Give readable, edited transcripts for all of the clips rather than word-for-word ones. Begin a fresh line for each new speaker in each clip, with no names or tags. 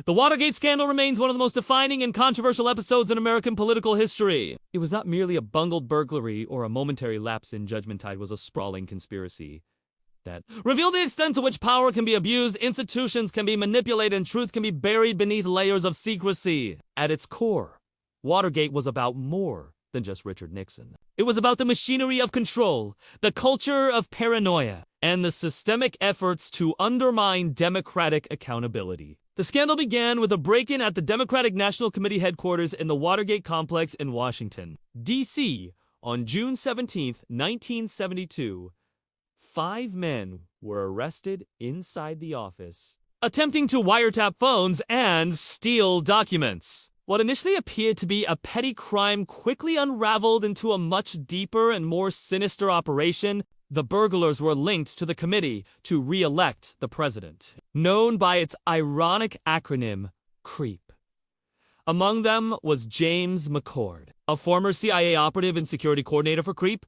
The Watergate Scandal remains one of the most defining and controversial episodes in American political history. It was not merely a bungled burglary or a momentary lapse in judgment. It was a sprawling conspiracy that revealed the extent to which power can be abused, institutions can be manipulated, and truth can be buried beneath layers of secrecy. At its core, Watergate was about more than just Richard Nixon. It was about the machinery of control, the culture of paranoia, and the systemic efforts to undermine democratic accountability. The scandal began with a break-in at the Democratic National Committee headquarters in the Watergate complex in Washington, D.C. on June 17, 1972. 5 men were arrested inside the office, attempting to wiretap phones and steal documents. What initially appeared to be a petty crime quickly unraveled into a much deeper and more sinister operation. The burglars were linked to the committee to re-elect the president, known by its ironic acronym, CREEP. Among them was James McCord, a former CIA operative and security coordinator for CREEP.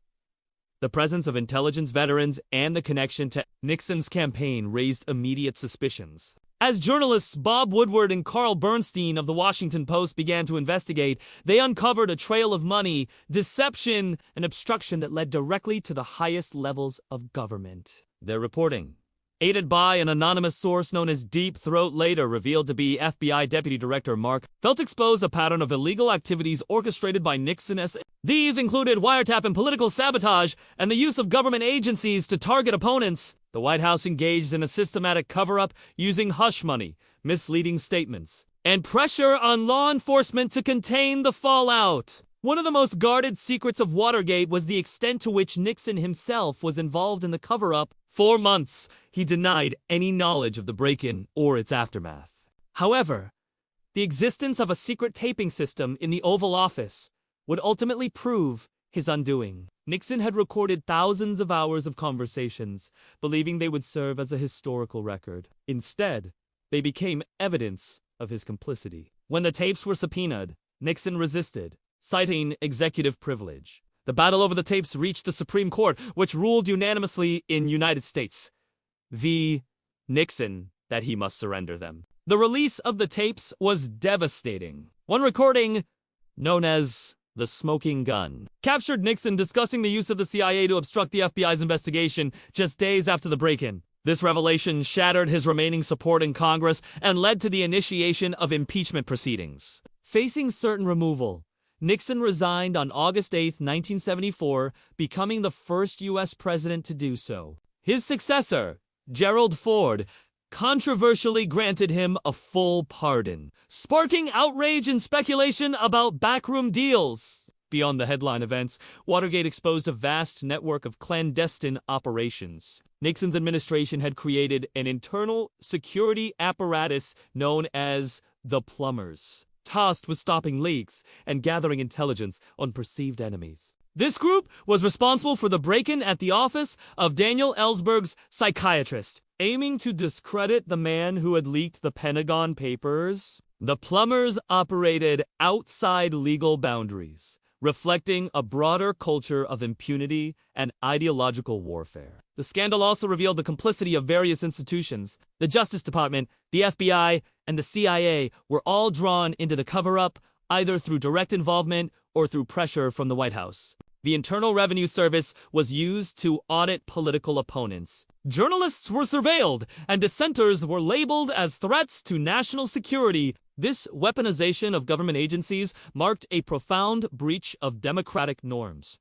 The presence of intelligence veterans and the connection to Nixon's campaign raised immediate suspicions. As journalists Bob Woodward and Carl Bernstein of the Washington Post began to investigate, they uncovered a trail of money, deception, and obstruction that led directly to the highest levels of government. Their reporting, aided by an anonymous source known as Deep Throat, later revealed to be FBI Deputy Director Mark, Felt exposed a pattern of illegal activities orchestrated by Nixon. These included wiretap and political sabotage and the use of government agencies to target opponents. The White House engaged in a systematic cover-up using hush money, misleading statements, and pressure on law enforcement to contain the fallout. One of the most guarded secrets of Watergate was the extent to which Nixon himself was involved in the cover-up. For months, he denied any knowledge of the break-in or its aftermath. However, the existence of a secret taping system in the Oval Office would ultimately prove his undoing. Nixon had recorded thousands of hours of conversations, believing they would serve as a historical record. Instead, they became evidence of his complicity. When the tapes were subpoenaed, Nixon resisted, citing executive privilege. The battle over the tapes reached the Supreme Court, which ruled unanimously in United States v. Nixon that he must surrender them. The release of the tapes was devastating. One recording, known as the smoking gun, captured Nixon discussing the use of the CIA to obstruct the FBI's investigation just days after the break-in. This revelation shattered his remaining support in Congress and led to the initiation of impeachment proceedings. Facing certain removal, Nixon resigned on August 8, 1974, becoming the first U.S. president to do so. His successor, Gerald Ford, controversially granted him a full pardon, sparking outrage and speculation about backroom deals. Beyond the headline events, Watergate exposed a vast network of clandestine operations. Nixon's administration had created an internal security apparatus known as the Plumbers, tasked with stopping leaks and gathering intelligence on perceived enemies. This group was responsible for the break-in at the office of Daniel Ellsberg's psychiatrist, aiming to discredit the man who had leaked the Pentagon Papers. The Plumbers operated outside legal boundaries, reflecting a broader culture of impunity and ideological warfare. The scandal also revealed the complicity of various institutions. The Justice Department, the FBI, and the CIA were all drawn into the cover-up, either through direct involvement or through pressure from the White House. The Internal Revenue Service was used to audit political opponents. Journalists were surveilled, and dissenters were labeled as threats to national security. This weaponization of government agencies marked a profound breach of democratic norms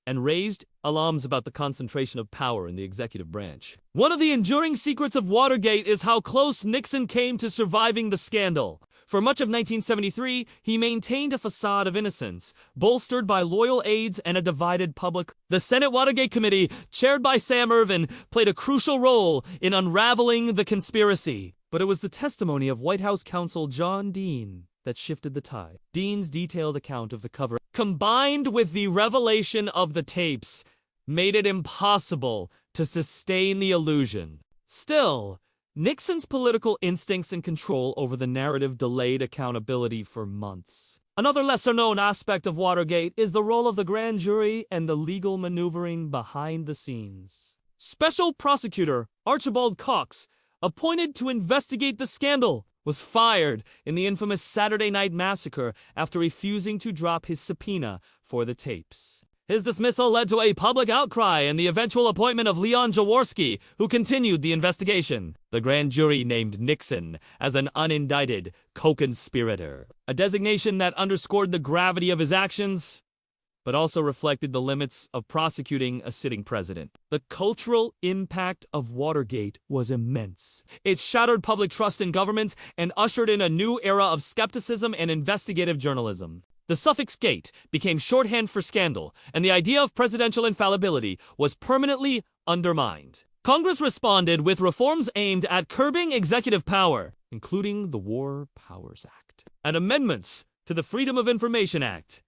and raised alarms about the concentration of power in the executive branch. One of the enduring secrets of Watergate is how close Nixon came to surviving the scandal. For much of 1973, he maintained a facade of innocence, bolstered by loyal aides and a divided public. The Senate Watergate Committee, chaired by Sam Ervin, played a crucial role in unraveling the conspiracy. But it was the testimony of White House counsel John Dean that shifted the tide. Dean's detailed account of the cover, combined with the revelation of the tapes, made it impossible to sustain the illusion. Still, Nixon's political instincts and control over the narrative delayed accountability for months. Another lesser-known aspect of Watergate is the role of the grand jury and the legal maneuvering behind the scenes. Special Prosecutor Archibald Cox, appointed to investigate the scandal, was fired in the infamous Saturday Night Massacre after refusing to drop his subpoena for the tapes. His dismissal led to a public outcry and the eventual appointment of Leon Jaworski, who continued the investigation. The grand jury named Nixon as an unindicted co-conspirator, a designation that underscored the gravity of his actions, but also reflected the limits of prosecuting a sitting president. The cultural impact of Watergate was immense. It shattered public trust in government and ushered in a new era of skepticism and investigative journalism. The suffix "gate" became shorthand for scandal, and the idea of presidential infallibility was permanently undermined. Congress responded with reforms aimed at curbing executive power, including the War Powers Act, and amendments to the Freedom of Information Act.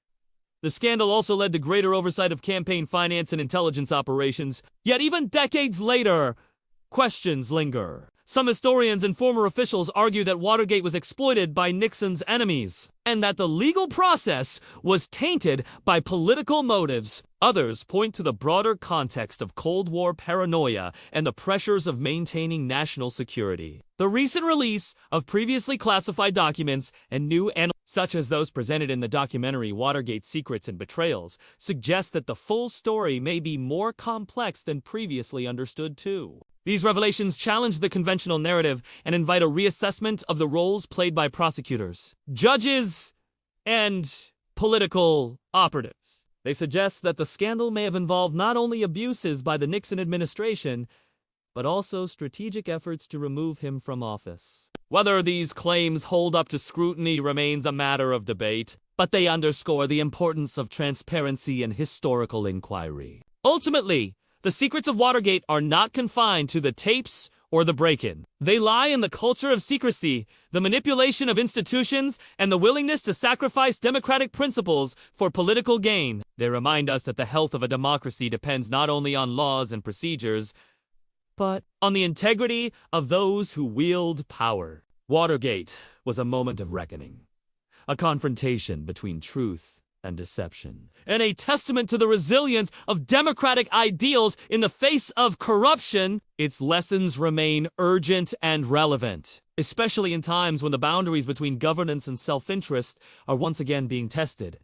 The scandal also led to greater oversight of campaign finance and intelligence operations, yet even decades later, questions linger. Some historians and former officials argue that Watergate was exploited by Nixon's enemies, and that the legal process was tainted by political motives. Others point to the broader context of Cold War paranoia and the pressures of maintaining national security. The recent release of previously classified documents and new such as those presented in the documentary Watergate Secrets and Betrayals, suggest that the full story may be more complex than previously understood too. These revelations challenge the conventional narrative and invite a reassessment of the roles played by prosecutors, judges, and political operatives. They suggest that the scandal may have involved not only abuses by the Nixon administration, but also strategic efforts to remove him from office. Whether these claims hold up to scrutiny remains a matter of debate, but they underscore the importance of transparency and historical inquiry. Ultimately, the secrets of Watergate are not confined to the tapes or the break-in. They lie in the culture of secrecy, the manipulation of institutions, and the willingness to sacrifice democratic principles for political gain. They remind us that the health of a democracy depends not only on laws and procedures, but on the integrity of those who wield power. Watergate was a moment of reckoning, a confrontation between truth and deception, and a testament to the resilience of democratic ideals in the face of corruption. Its lessons remain urgent and relevant, especially in times when the boundaries between governance and self-interest are once again being tested.